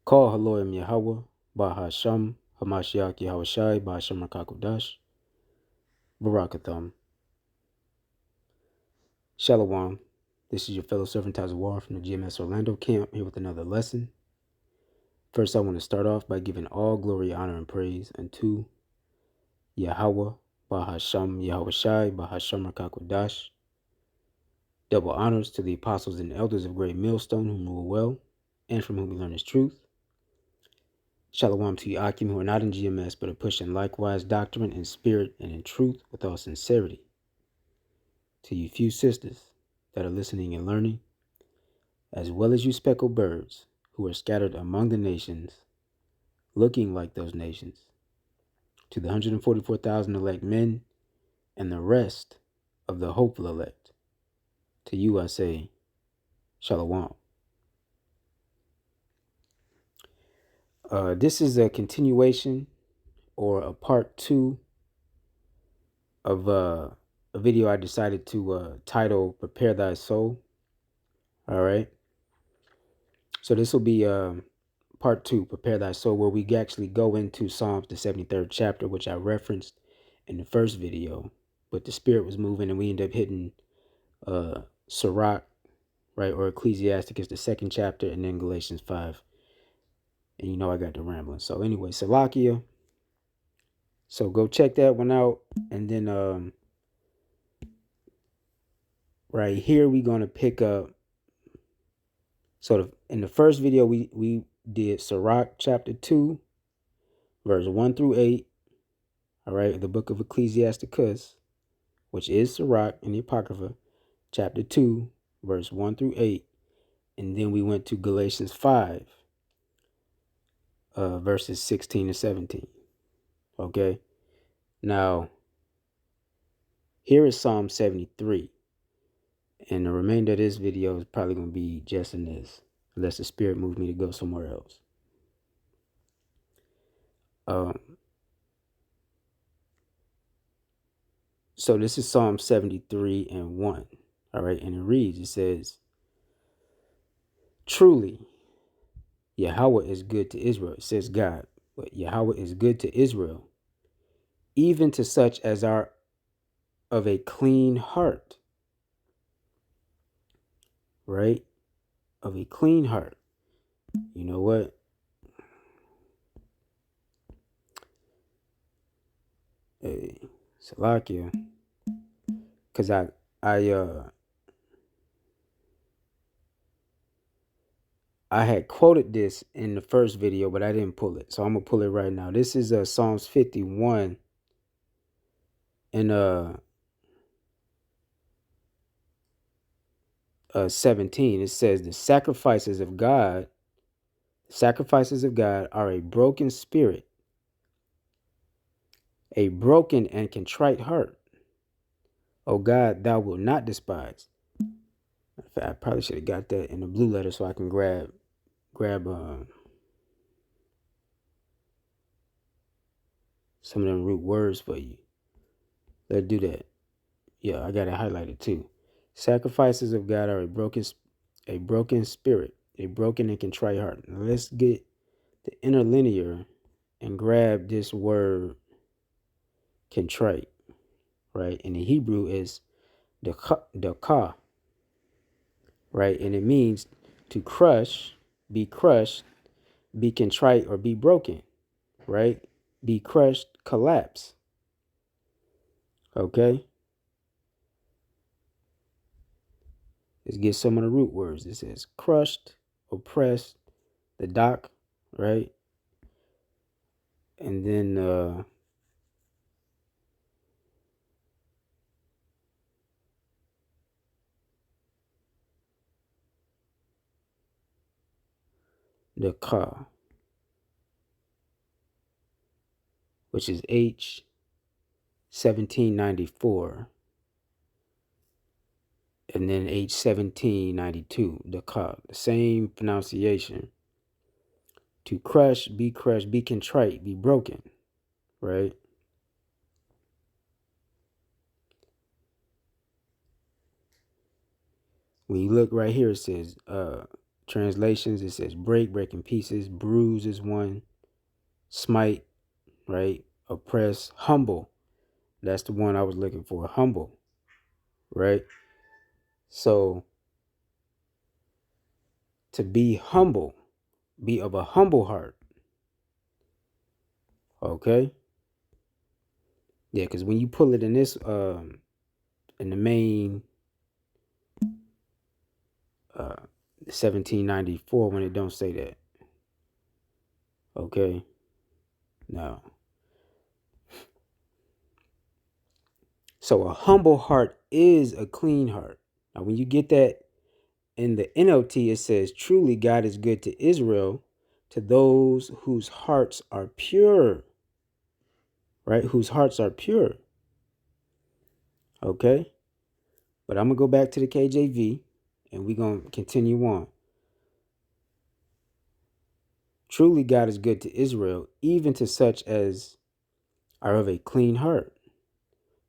Call Haloim Yahweh, Bahasham, Hamashiach Yahushai, Bahasham Rakakudash, Barakatham. Shalom. This is your fellow servant Tazawar from the GMS Orlando camp, here with another lesson. First, I want to start off by giving all glory, honor, and praise unto Yahweh, Bahasham Yahushai, Bahasham Rakakudash. Double honors to the apostles and elders of Great Millstone who rule well, and from whom we learn his truth. Shalom to you Akim who are not in GMS but are pushing likewise doctrine in spirit and in truth with all sincerity. To you few sisters that are listening and learning, as well as you speckled birds who are scattered among the nations, looking like those nations. To the 144,000 elect men and the rest of the hopeful elect, to you I say, Shalom. This is a continuation or a part 2 of a video I decided to title Prepare Thy Soul. All right. So this will be part 2, Prepare Thy Soul, where we actually go into Psalms, the 73rd chapter, which I referenced in the first video. But the spirit was moving and we ended up hitting Sirach, right, or Ecclesiasticus, the 2nd chapter, and then Galatians 5. And you know I got the rambling. So anyway, Salakia. So go check that one out. And then right here we're going to pick up. So in the first video we did Sirach chapter 2, verse 1 through 8. All right, the book of Ecclesiasticus, which is Sirach in the Apocrypha, chapter 2, verse 1 through 8. And then we went to Galatians 5, verses 16 to 17. Okay. Now, here is Psalm 73. And the remainder of this video is probably going to be just in this, unless the spirit moves me to go somewhere else. So this is Psalm 73 and 1. All right. And it reads, it says, truly, Yahweh is good to Israel. It says God, but Yahweh is good to Israel, even to such as are of a clean heart. Right? Of a clean heart. You know what? Hey, Salakia. Because I had quoted this in the first video, but I didn't pull it. So I'm going to pull it right now. This is Psalms 51 and 17. It says the sacrifices of God are a broken spirit, a broken and contrite heart. O God, thou wilt not despise. I probably should have got that in the blue letter so I can grab some of them root words for you. Let's do that. Yeah, I got it highlighted too. Sacrifices of God are a broken spirit, a broken and contrite heart. Now let's get the interlinear and grab this word contrite, right? In the Hebrew is dakah, right? And it means to crush, be contrite, or be broken, right? Be crushed, collapse. Okay? Let's get some of the root words. It says crushed, oppressed, the doc, right? And then the ka, which is H 1794, and then H 1792, the ka, the same pronunciation. To crush, be contrite, be broken, right? When you look right here, it says translations, it says break, break in pieces, bruise is one, smite, right? Oppress, humble. That's the one I was looking for, humble, right? So to be humble, be of a humble heart, okay? Yeah, because when you pull it in this, in the main 1794, when it don't say that, okay? Now, so a humble heart is a clean heart. Now, when you get that in the NLT, it says, truly God is good to Israel, to those whose hearts are pure, right? Whose hearts are pure, okay? But I'm going to go back to the KJV and we're going to continue on. Truly God is good to Israel, even to such as are of a clean heart.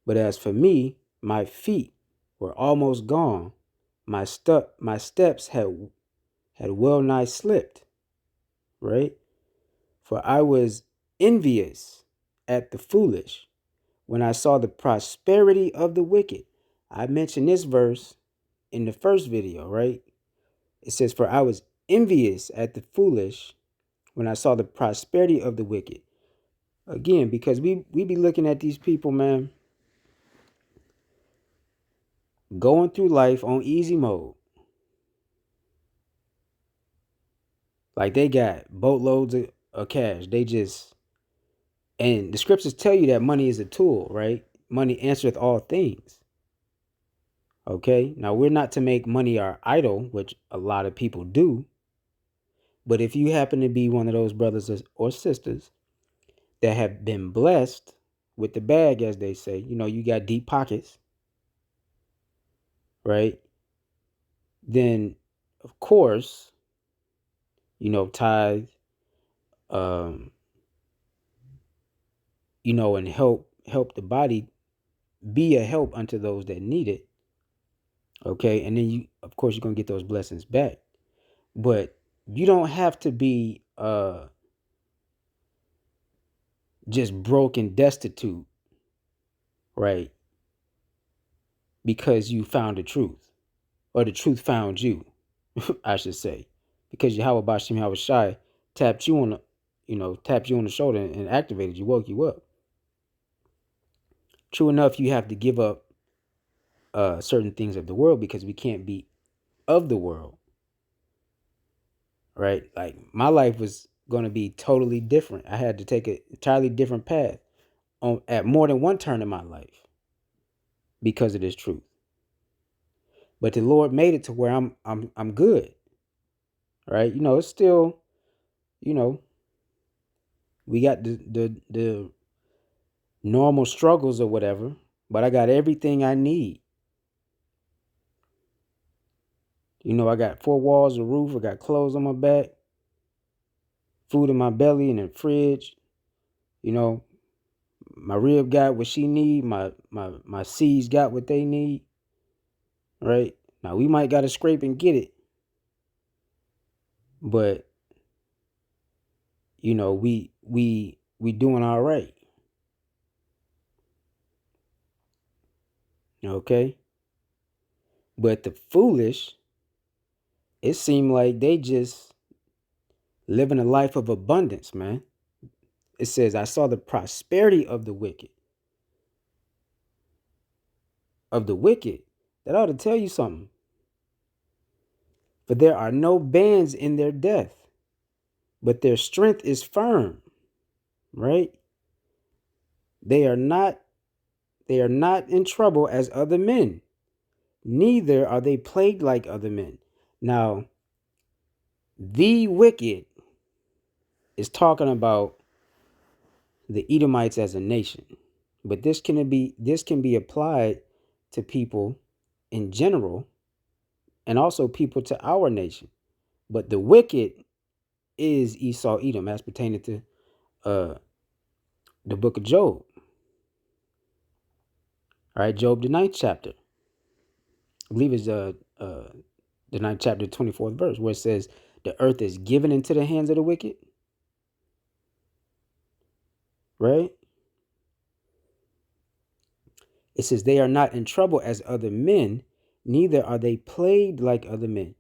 But as for me, my feet were almost gone. My steps had well nigh slipped, right? For I was envious at the foolish when I saw the prosperity of the wicked. I mentioned this verse in the first video, right? It says, for I was envious at the foolish when I saw the prosperity of the wicked. Again, because we be looking at these people, man, going through life on easy mode. Like they got boatloads of cash. They just, and the scriptures tell you that money is a tool, right? Money answereth all things. Okay. Now we're not to make money our idol, which a lot of people do. But if you happen to be one of those brothers or sisters that have been blessed with the bag, as they say, you got deep pockets, right? Then, of course, tithe, um, and help the body be a help unto those that need it. Okay. And then of course, you're going to get those blessings back. But you don't have to be just broke and destitute, right? Because you found the truth, or the truth found you, I should say. Because Yahweh Bashim Yahweh Shai tapped you on the shoulder and activated you, woke you up. True enough, you have to give up certain things of the world because we can't be of the world, right? Like my life was going to be totally different. I had to take an entirely different path at more than one turn in my life because of this truth. But the Lord made it to where I'm good, right? It's still, we got the normal struggles or whatever, but I got everything I need. I got 4 walls, a roof, I got clothes on my back, food in my belly and in the fridge. My rib got what she need, my seeds got what they need. Right? Now we might gotta scrape and get it. But we doing all right. Okay? But the foolish, it seemed like they just living a life of abundance, man. It says, I saw the prosperity of the wicked. Of the wicked. That ought to tell you something. For there are no bands in their death, but their strength is firm. Right? They are not in trouble as other men, neither are they plagued like other men. Now, the wicked is talking about the Edomites as a nation, but this can be applied to people in general, and also people to our nation. But the wicked is Esau, Edom, as pertaining to the book of Job. All right, Job, the 9th chapter. I believe it's The 9th chapter, 24th verse, where it says, the earth is given into the hands of the wicked, right? It says, they are not in trouble as other men, neither are they plagued like other men.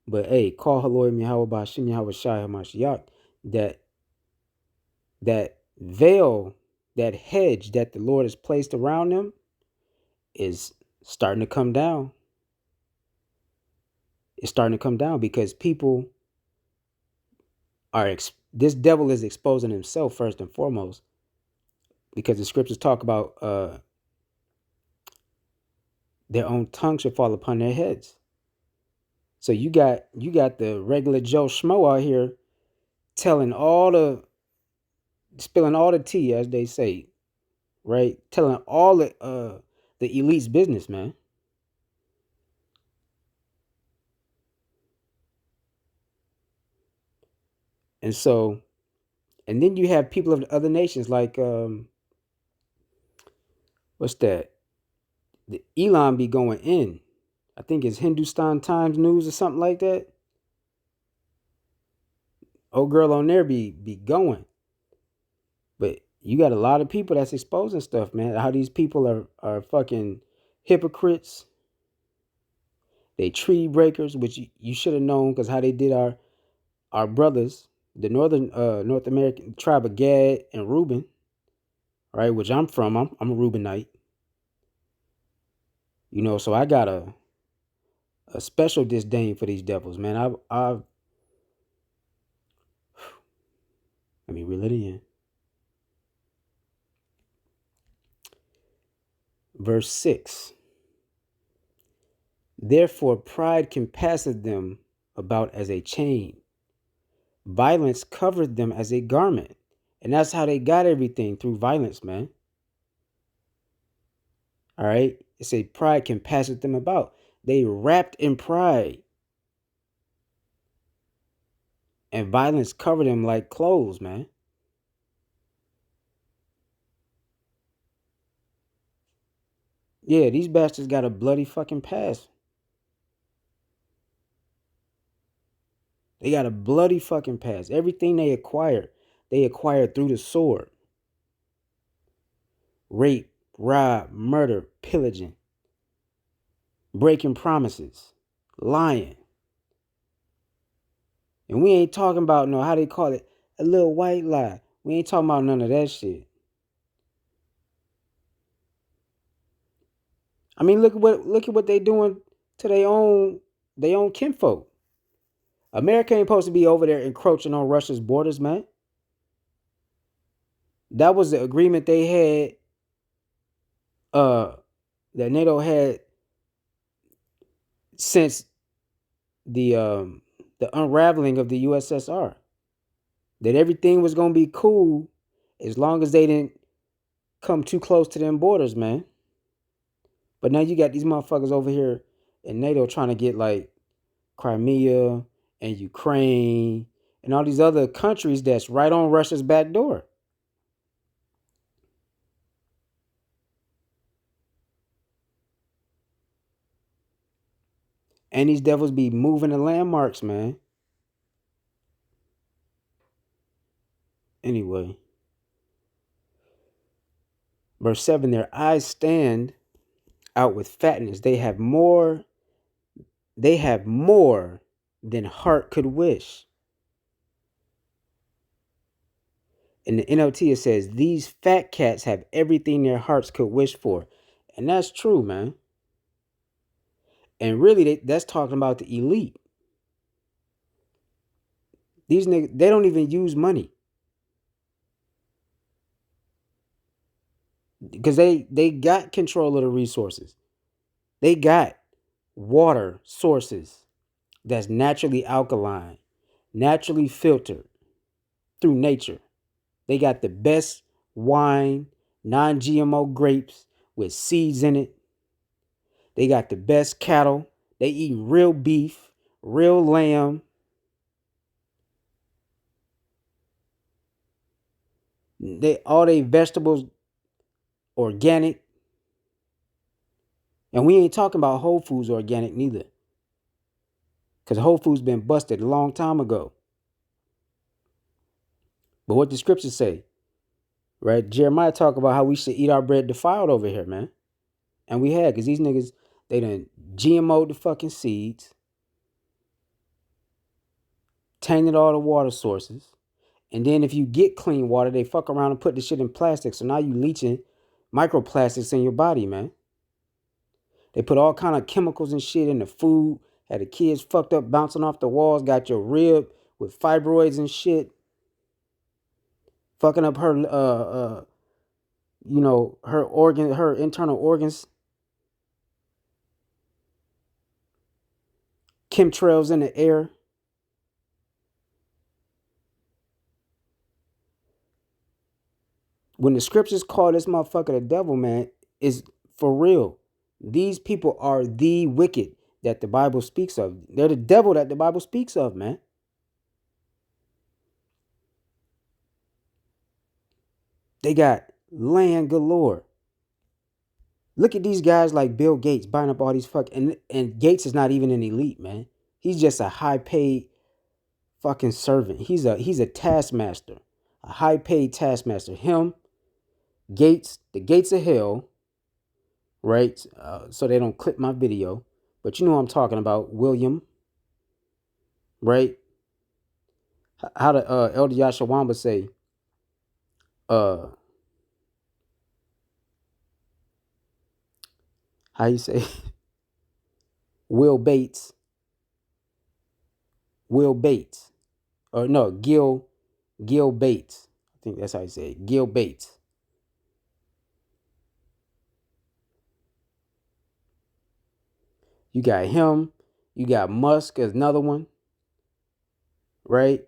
But hey, call Haloy Yahweh Bashim Yahweh Shai Hamashiach, that veil, that hedge that the Lord has placed around them is starting to come down. It's starting to come down because people are, this devil is exposing himself first and foremost, because the scriptures talk about their own tongue should fall upon their heads. So you got the regular Joe Schmo out here telling spilling all the tea, as they say, right? Telling all the elite's business, man. And so, and then you have people of the other nations like what's that? The Elon be going in. I think it's Hindustan Times News or something like that. Old girl on there be going. But you got a lot of people that's exposing stuff, man. How these people are fucking hypocrites. They tree breakers, which you should have known, because how they did our brothers, the northern North American tribe of Gad and Reuben, right? Which I'm from. I'm a Reubenite. You know, so I got a special disdain for these devils, man. I've let me reel it in. Verse 6. Therefore pride compasseth them about as a chain. Violence covered them as a garment. And that's how they got everything, through violence, man. All right? It say pride compasseth them about. They wrapped in pride. And violence covered them like clothes, man. Yeah, these bastards got a bloody fucking past. They got a bloody fucking past. Everything they acquired through the sword. Rape, rob, murder, pillaging, breaking promises, lying. And we ain't talking about how they call it, a little white lie. We ain't talking about none of that shit. I mean, look at what they doing to their own kinfolk. America ain't supposed to be over there encroaching on Russia's borders, man. That was the agreement they had, that NATO had since the unraveling of the USSR. That everything was gonna be cool as long as they didn't come too close to them borders, man. But now you got these motherfuckers over here in NATO trying to get like Crimea and Ukraine and all these other countries that's right on Russia's back door. And these devils be moving the landmarks, man. Anyway. Verse 7, their eyes stand out with fatness. They have more than heart could wish. In the NLT, it says, these fat cats have everything their hearts could wish for. And that's true, man. And really, that's talking about the elite. These niggas, they don't even use money. Because they got control of the resources. They got water sources that's naturally alkaline, naturally filtered through nature. They got the best wine, non-GMO grapes with seeds in it. They got the best cattle. They eat real beef, real lamb. All they vegetables organic. And we ain't talking about Whole Foods organic neither. Because Whole Foods been busted a long time ago. But what the scriptures say, right? Jeremiah talk about how we should eat our bread defiled over here, man. And we had, because these niggas, they done GMO'd the fucking seeds, tainted all the water sources. And then if you get clean water, they fuck around and put the shit in plastic. So now you leaching microplastics in your body, man. They put all kind of chemicals and shit in the food. Had the kids fucked up, bouncing off the walls. Got your rib with fibroids and shit. Fucking up her, her internal organs. Chemtrails in the air. When the scriptures call this motherfucker the devil, man, is for real. These people are the wicked that the Bible speaks of. They're the devil that the Bible speaks of, man. They got land galore. Look at these guys like Bill Gates buying up all these and Gates is not even an elite, man. He's just a high paid fucking servant. He's a taskmaster, a high paid taskmaster. Him, Gates, the gates of hell, right? So they don't clip my video, but you know what I'm talking about. William, right? How the Elder Yashawamba say, how you say, Will Bates, or no, Gil Bates. I think that's how you say it. Gil Bates. You got him. You got Musk as another one, right?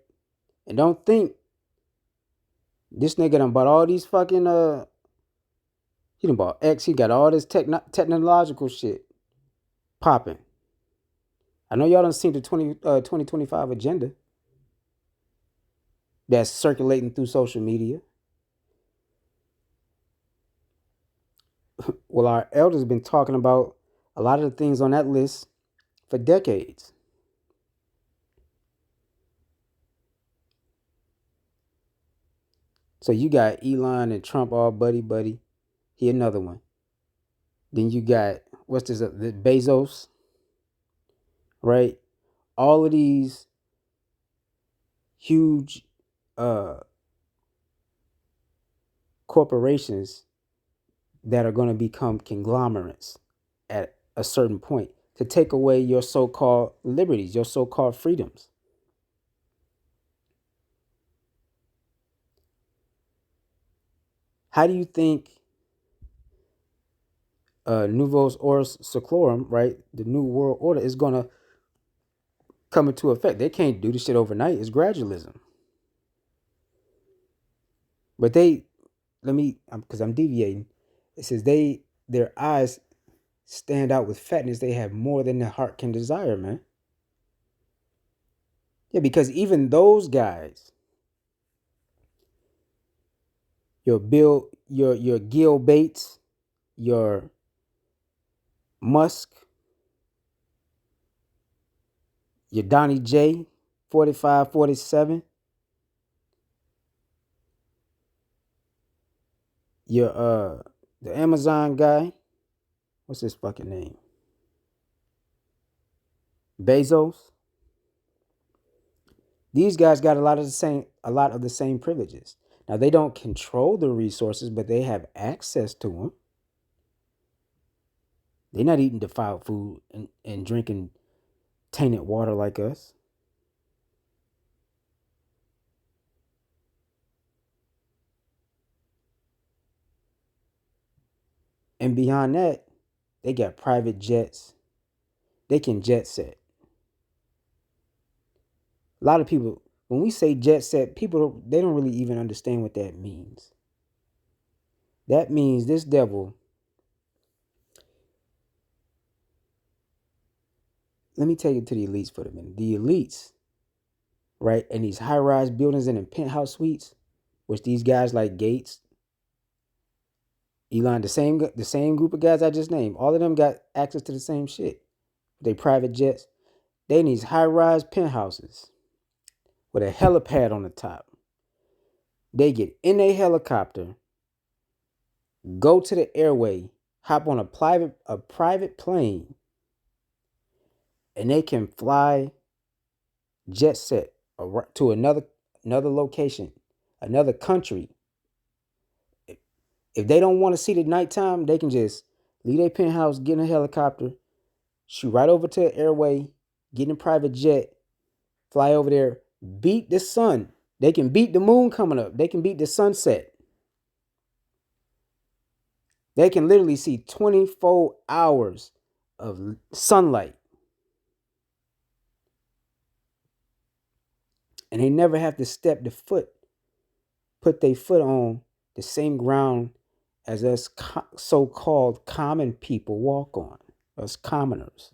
And don't think this nigga done bought all these fucking he done bought X. He got all this technological shit popping. I know y'all done seen the 2025 agenda that's circulating through social media. Well, our elders been talking about a lot of the things on that list for decades. So you got Elon and Trump all buddy. He another one. Then you got, what's this, the Bezos, right? All of these huge corporations that are going to become conglomerates at a certain point to take away your so-called liberties, your so-called freedoms. How do you think Novus Ordo Seclorum, right, the New World Order, is going to come into effect? They can't do this shit overnight. It's gradualism. But because I'm deviating. It says their eyes stand out with fatness. They have more than the heart can desire, man. Yeah, because even those guys, your Gil Bates, your Musk, your Donnie J, 45, 47, your the Amazon guy, what's his fucking name? Bezos. These guys got a lot of the same privileges. Now they don't control the resources, but they have access to them. They're not eating defiled food and drinking tainted water like us. And beyond that, they got private jets. They can jet set. A lot of people, when we say jet set, they don't really even understand what that means. That means this devil, let me take it to the elites for a minute. The elites, right, and these high-rise buildings and in penthouse suites, which these guys like Gates, Elon, the same group of guys I just named, all of them got access to the same shit. They private jets. They in these high-rise penthouses with a helipad on the top. They get in a helicopter, go to the airway, hop on a private plane, and they can fly jet set to another location, another country. If they don't want to see the nighttime, they can just leave their penthouse, get in a helicopter, shoot right over to the airway, get in a private jet, fly over there, beat the sun. They can beat the moon coming up. They can beat the sunset. They can literally see 24 hours of sunlight. And they never have to put their foot on the same ground as us so-called common people walk on, us commoners.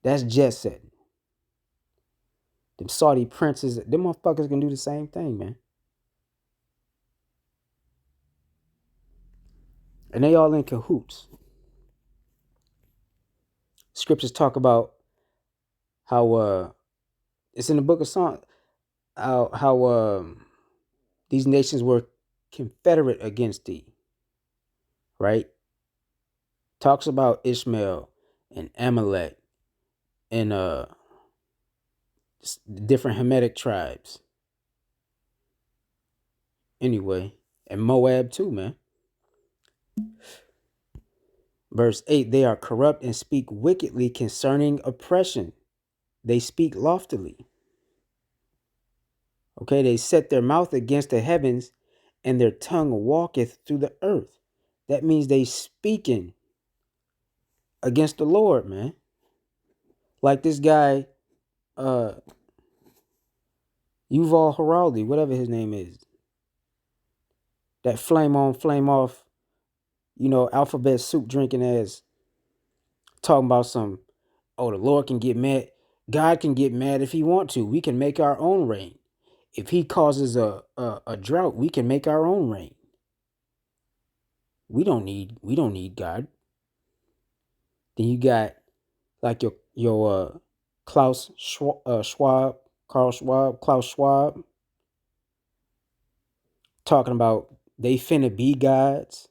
That's jet setting. Them Saudi princes, them motherfuckers can do the same thing, man. And they all in cahoots. Scriptures talk about how it's in the book of Psalms how these nations were confederate against thee, right? Talks about Ishmael and Amalek and different Hamitic tribes. Anyway, and Moab too, man. Verse 8, they are corrupt and speak wickedly concerning oppression. They speak loftily. Okay, they set their mouth against the heavens, and their tongue walketh through the earth. That means they speaking against the Lord, man. Like this guy, Yuval Haraldi, whatever his name is. That flame on, flame off, alphabet soup drinking ass, talking about some, oh, the Lord can get mad. God can get mad if he want to. We can make our own rain. If he causes a drought, we can make our own rain. We don't need God. Then you got like your Klaus Schwab, talking about they finna be gods.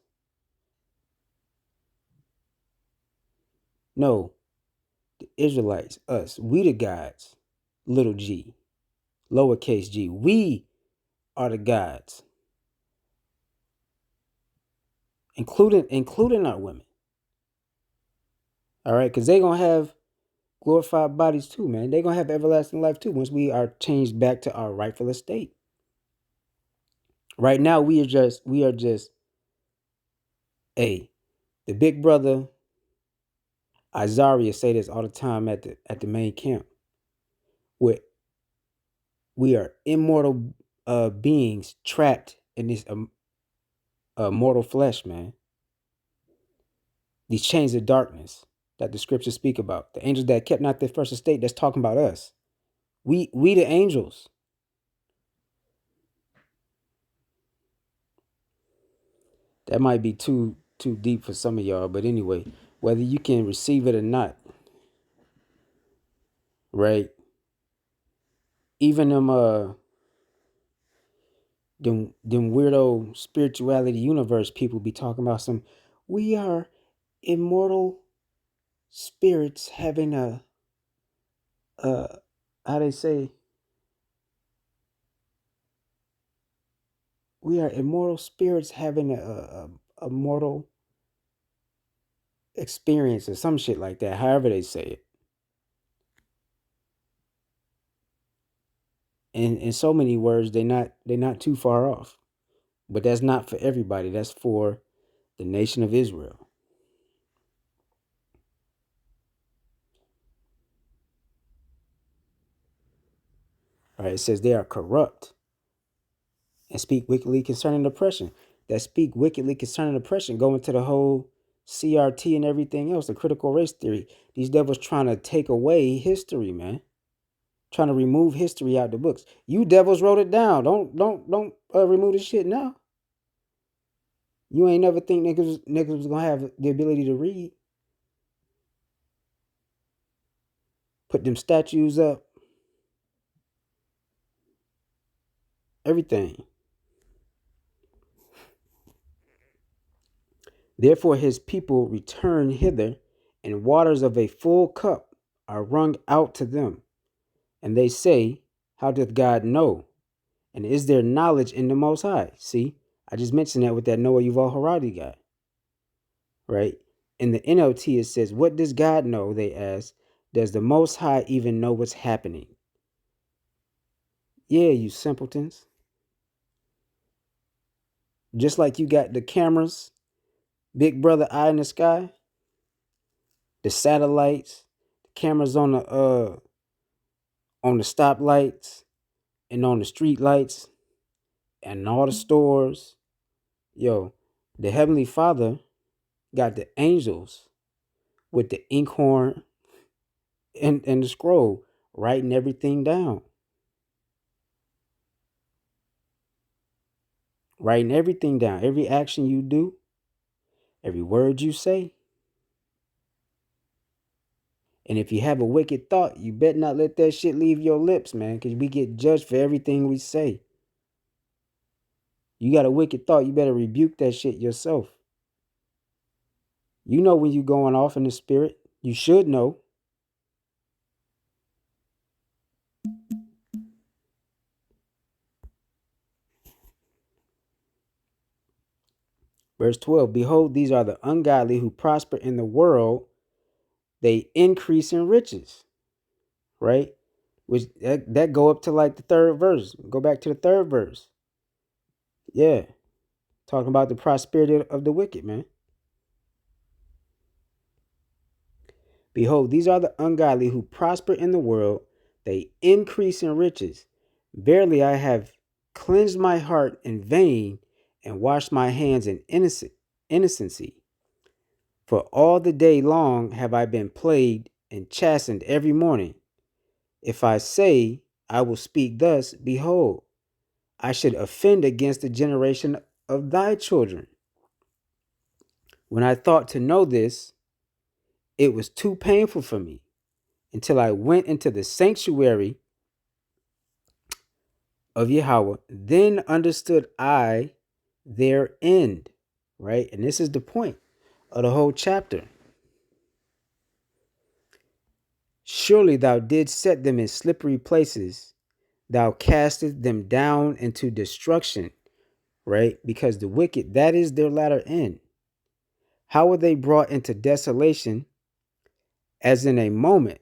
No, the Israelites, us, we the gods, little g, lowercase g. We are the gods, including our women. All right, because they gonna have glorified bodies too, man. They gonna have everlasting life too once we are changed back to our rightful estate. Right now, we are just the big brother Isaiah say this all the time at the main camp. We are immortal beings trapped in this mortal flesh, man. These chains of darkness that the scriptures speak about. The angels that kept not their first estate, that's talking about us. We the angels. That might be too deep for some of y'all, but anyway, whether you can receive it or not, right? Even them weirdo spirituality universe people be talking about some, we are immortal spirits having a how they say, we are immortal spirits having a mortal experience or some shit like that, however they say it. And in so many words, they're not too far off. But that's not for everybody. That's for the nation of Israel. All right, it says they are corrupt and speak wickedly concerning oppression. That speak wickedly concerning oppression, go into the whole CRT and everything else, the critical race theory. These devils trying to take away history, man. Trying to remove history out the books. You devils wrote it down. Don't remove this shit now. You ain't never think niggas was gonna have the ability to read. Put them statues up. Everything. Therefore his people return hither, and waters of a full cup are wrung out to them. And they say, how doth God know? And is there knowledge in the Most High? See, I just mentioned that with that Noah Yuval Harari guy, right? In the NLT, it says, what does God know? They ask. Does the Most High even know what's happening? Yeah, you simpletons. Just like you got the cameras, Big Brother Eye in the sky, the satellites, the cameras on the stoplights and on the street lights and all the stores. Yo, the Heavenly Father got the angels with the inkhorn and the scroll writing everything down. Writing everything down. Every action you do, every word you say. And if you have a wicked thought, you better not let that shit leave your lips, man, because we get judged for everything we say. You got a wicked thought, you better rebuke that shit yourself. You know when you're going off in the spirit. You should know. Verse 12, behold, these are the ungodly who prosper in the world. They increase in riches, right? Which that go up to like the third verse. Go back to the third verse. Yeah. Talking about the prosperity of the wicked, man. Behold, these are the ungodly who prosper in the world. They increase in riches. Verily, I have cleansed my heart in vain and washed my hands in innocency. For all the day long have I been plagued and chastened every morning. If I say, I will speak thus, behold, I should offend against the generation of thy children. When I thought to know this, it was too painful for me until I went into the sanctuary of Yahweh. Then understood I their end, right? And this is the point of the whole chapter. Surely thou didst set them in slippery places. Thou castest them down into destruction, right? Because the wicked, that is their latter end. How were they brought into desolation? As in a moment,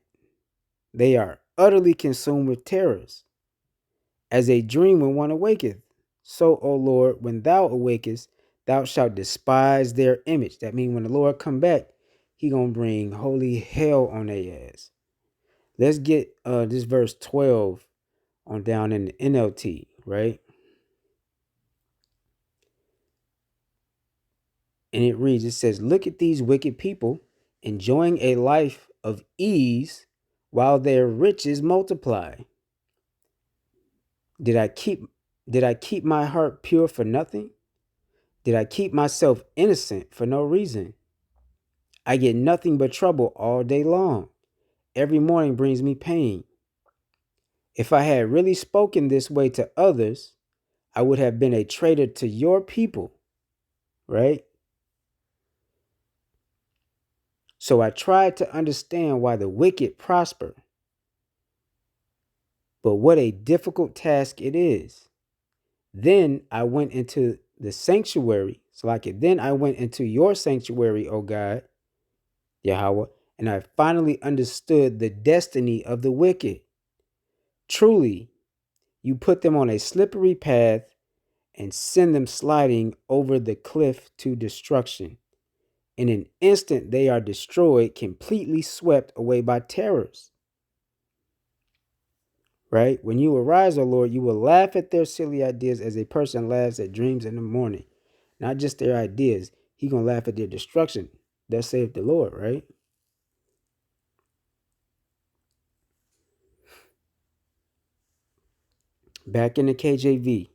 they are utterly consumed with terrors. As a dream when one awaketh. So, O Lord, when thou awakest, thou shalt despise their image. That means when the Lord come back, he gonna bring holy hell on their ass. Let's get this verse 12 on down in the NLT, right? And it reads, it says, look at these wicked people enjoying a life of ease while their riches multiply. Did I keep my heart pure for nothing? Did I keep myself innocent for no reason? I get nothing but trouble all day long. Every morning brings me pain. If I had really spoken this way to others, I would have been a traitor to your people, right? So I tried to understand why the wicked prosper. But what a difficult task it is. Then I went into the sanctuary. Then I went into your sanctuary, O God, Yahweh, and I finally understood the destiny of the wicked. Truly, you put them on a slippery path and send them sliding over the cliff to destruction. In an instant, they are destroyed, completely swept away by terrors. Right? When you arise, O Lord, you will laugh at their silly ideas as a person laughs at dreams in the morning. Not just their ideas. He going to laugh at their destruction. Thus saith the Lord, right? Back in the KJV,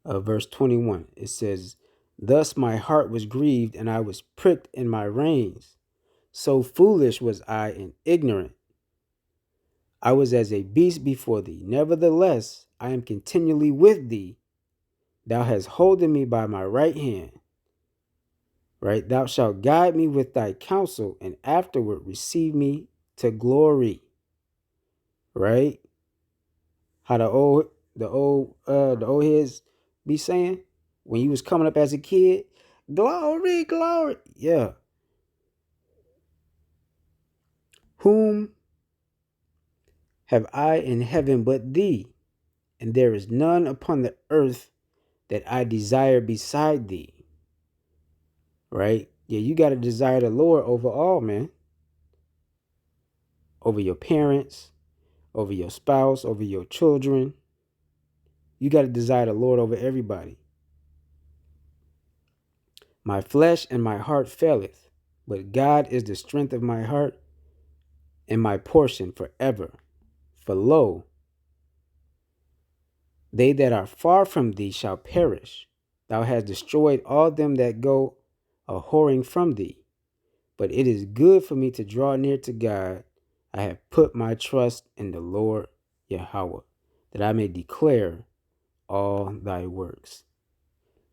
verse 21, it says, thus my heart was grieved and I was pricked in my reins. So foolish was I and ignorant. I was as a beast before thee. Nevertheless, I am continually with thee. Thou hast holden me by my right hand. Right? Thou shalt guide me with thy counsel, and afterward receive me to glory. Right? How the old heads be saying when you was coming up as a kid, glory, glory. Yeah. Whom have I in heaven but thee? And there is none upon the earth that I desire beside thee. Right? Yeah, you got to desire the Lord over all, man. Over your parents, over your spouse, over your children. You got to desire the Lord over everybody. My flesh and my heart faileth, but God is the strength of my heart and my portion forever. For lo, they that are far from thee shall perish. Thou hast destroyed all them that go a whoring from thee. But it is good for me to draw near to God. I have put my trust in the Lord Yahweh, that I may declare all thy works.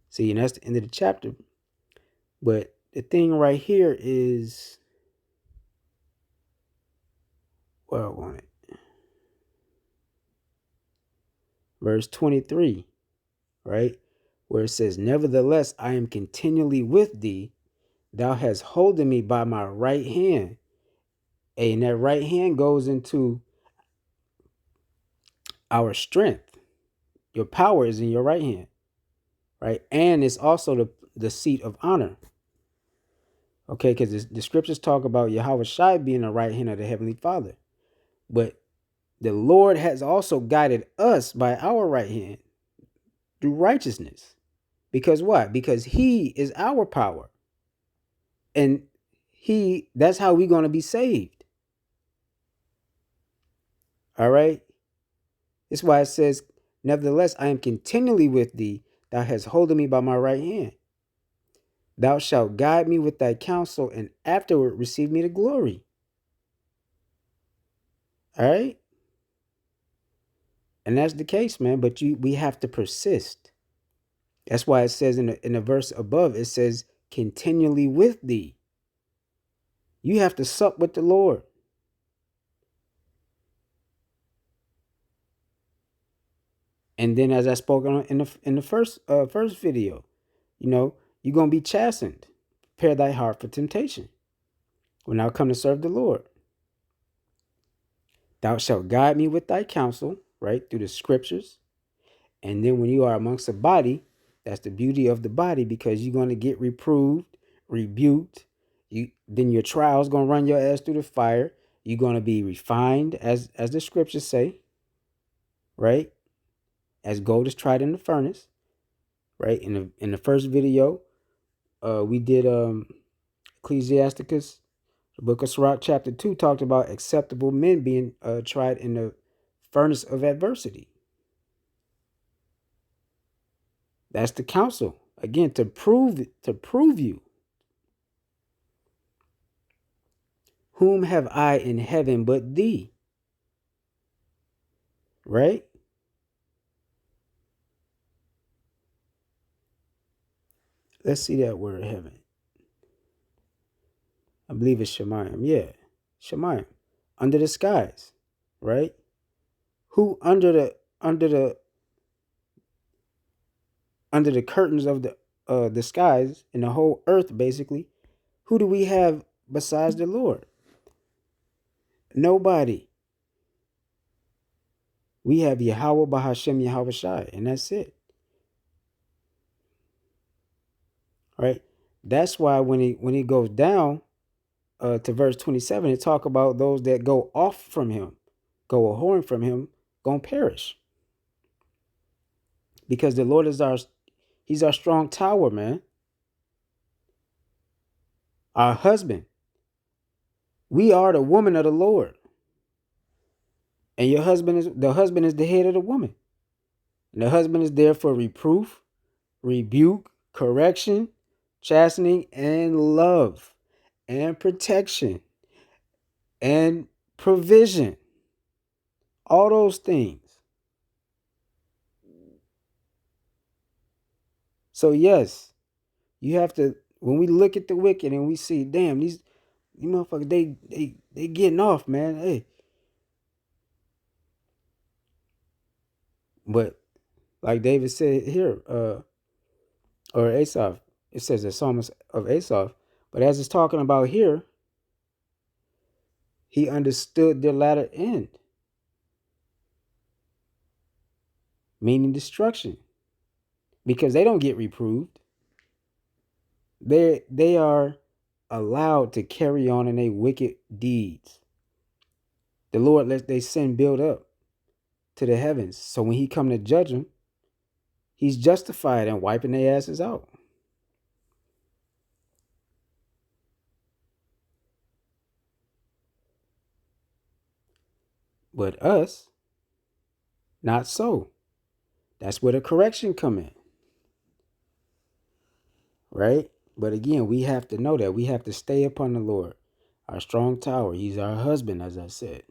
See, and that's the end of the chapter. But the thing right here is, where I want it. Verse 23, right? Where it says, nevertheless, I am continually with thee. Thou hast holden me by my right hand. And that right hand goes into our strength. Your power is in your right hand, right? And it's also the seat of honor. Okay, because the scriptures talk about Yahweh Shai being the right hand of the Heavenly Father. But the Lord has also guided us by our right hand through righteousness. Because what? Because he is our power. And that's how we're going to be saved. All right? That's why it says, nevertheless, I am continually with thee. Thou hast holden me by my right hand. Thou shalt guide me with thy counsel, and afterward receive me to glory. All right? And that's the case, man. But we have to persist. That's why it says in the verse above, it says, continually with thee. You have to sup with the Lord. And then, as I spoke on in the first video, you're gonna be chastened. Prepare thy heart for temptation. When thou come to serve the Lord, thou shalt guide me with thy counsel, right, through the scriptures. And then when you are amongst the body, that's the beauty of the body, because you're gonna get reproved, rebuked. Then your trial's gonna run your ass through the fire. You're gonna be refined, as the scriptures say, right? As gold is tried in the furnace, right? In the first video, we did Ecclesiasticus, the book of Sirach, chapter 2, talked about acceptable men being tried in the furnace of adversity. That's the counsel. Again, to prove you. Whom have I in heaven but thee? Right? Let's see that word heaven. I believe it's Shemayim. Yeah. Shemayim. Under the skies. Right? Who under the curtains of the skies and the whole earth, basically, who do we have besides the Lord? Nobody. We have Yahweh Bahashem Yahweh Shai, and that's it. Right? That's why when he goes down to verse 27, it talk about those that go off from him, go a whoring from him, gonna perish. Because the Lord is he's our strong tower, man. Our husband. We are the woman of the Lord. And the husband is the head of the woman. And the husband is there for reproof, rebuke, correction, chastening, and love, and protection, and provision. All those things. So yes, you have to, when we look at the wicked and we see, damn, these you motherfuckers, they getting off, man. Hey. But like David said here, or Asaph, it says the psalmist of Asaph. But as it's talking about here, he understood their latter end, meaning destruction, because they don't get reproved. They are allowed to carry on in their wicked deeds. The Lord lets their sin build up to the heavens. So when he come to judge them, he's justified in wiping their asses out. But us, not so. That's where the correction come in. Right? But again, we have to know that we have to stay upon the Lord, our strong tower. He's our husband, as I said.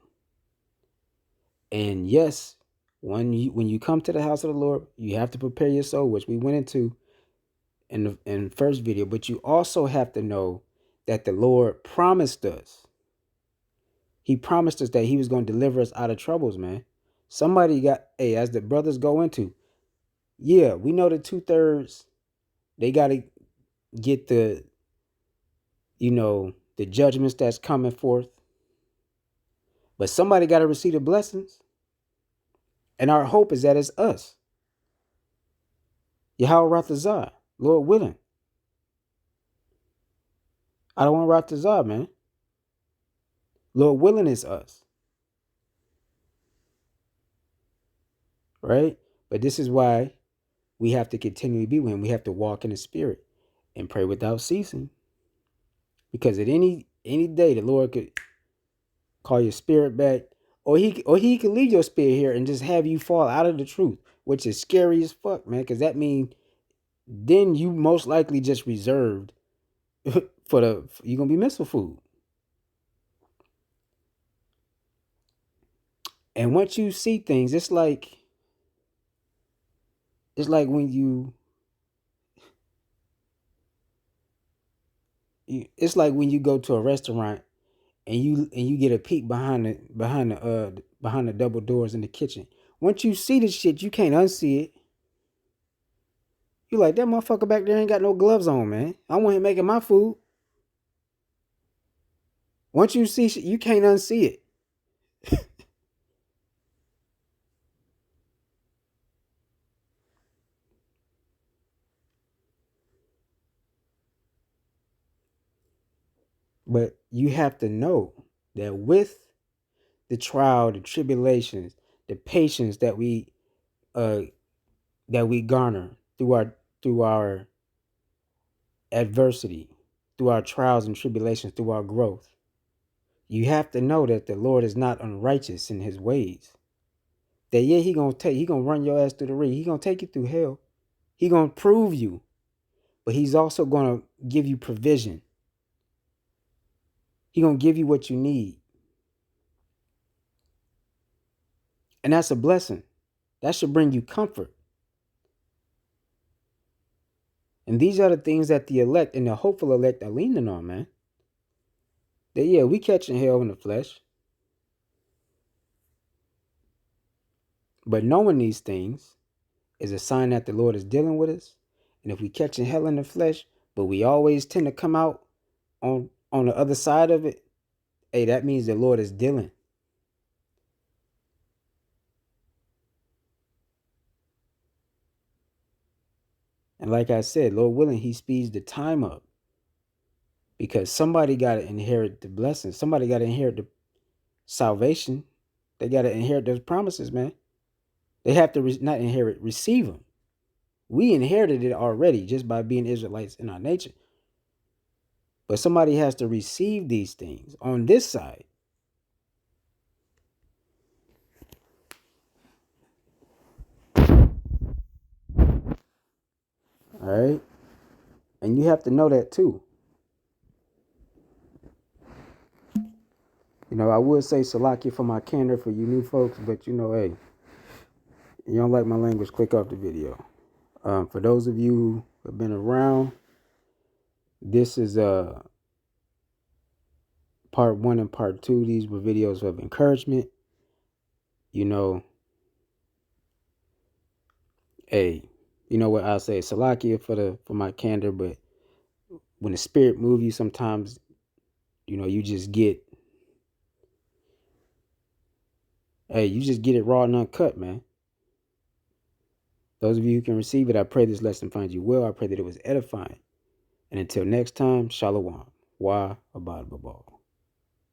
And yes, when you come to the house of the Lord, you have to prepare your soul, which we went into in the first video. But you also have to know that the Lord promised us. He promised us that he was going to deliver us out of troubles, man. Somebody got, hey, as the brothers go into, yeah, we know the 2/3, they got to get the, the judgments that's coming forth. But somebody got to receive the blessings. And our hope is that it's us. Yahweh Ratazar, Lord willing. I don't want Ratazar, man. Lord willing is us. Right? But this is why we have to continually be with him. We have to walk in the spirit and pray without ceasing. Because at any day the Lord could call your spirit back. Or he could leave your spirit here and just have you fall out of the truth, which is scary as fuck, man. Because that means then you most likely just reserved for you're gonna be missile food. And once you see things, it's like when it's like when you go to a restaurant and you get a peek behind the double doors in the kitchen. Once you see this shit, you can't unsee it. You like, that motherfucker back there ain't got no gloves on, man. I want him making my food. Once you see shit, you can't unsee it. But you have to know that with the trial, the tribulations, the patience that we garner through our adversity, through our trials and tribulations, through our growth, you have to know that the Lord is not unrighteous in his ways. That yeah, he gonna run your ass through the ring. He gonna take you through hell. He gonna prove you, but he's also gonna give you provision. He gonna give you what you need, and that's a blessing. That should bring you comfort. And these are the things that the elect and the hopeful elect are leaning on, man. That yeah, we catching hell in the flesh, but knowing these things is a sign that the Lord is dealing with us. And if we catching hell in the flesh, but we always tend to come out on the other side of it, hey, that means the Lord is dealing. And like I said, Lord willing, he speeds the time up. Because somebody got to inherit the blessings. Somebody got to inherit the salvation. They got to inherit those promises, man. They have to not inherit, receive them. We inherited it already just by being Israelites in our nature. But somebody has to receive these things on this side. All right? And you have to know that too. You know, I would say Salakia for my candor for you new folks, but you know, hey, you don't like my language, click off the video. For those of you who have been around, this is part 1 and part 2. These were videos of encouragement. You know, hey, you know what I'll say, Salakia for my candor, but when the spirit moves you, sometimes, you know, you just get it raw and uncut, man. Those of you who can receive it, I pray this lesson finds you well. I pray that it was edifying. And until next time, Shalom. Wa Abad Babal.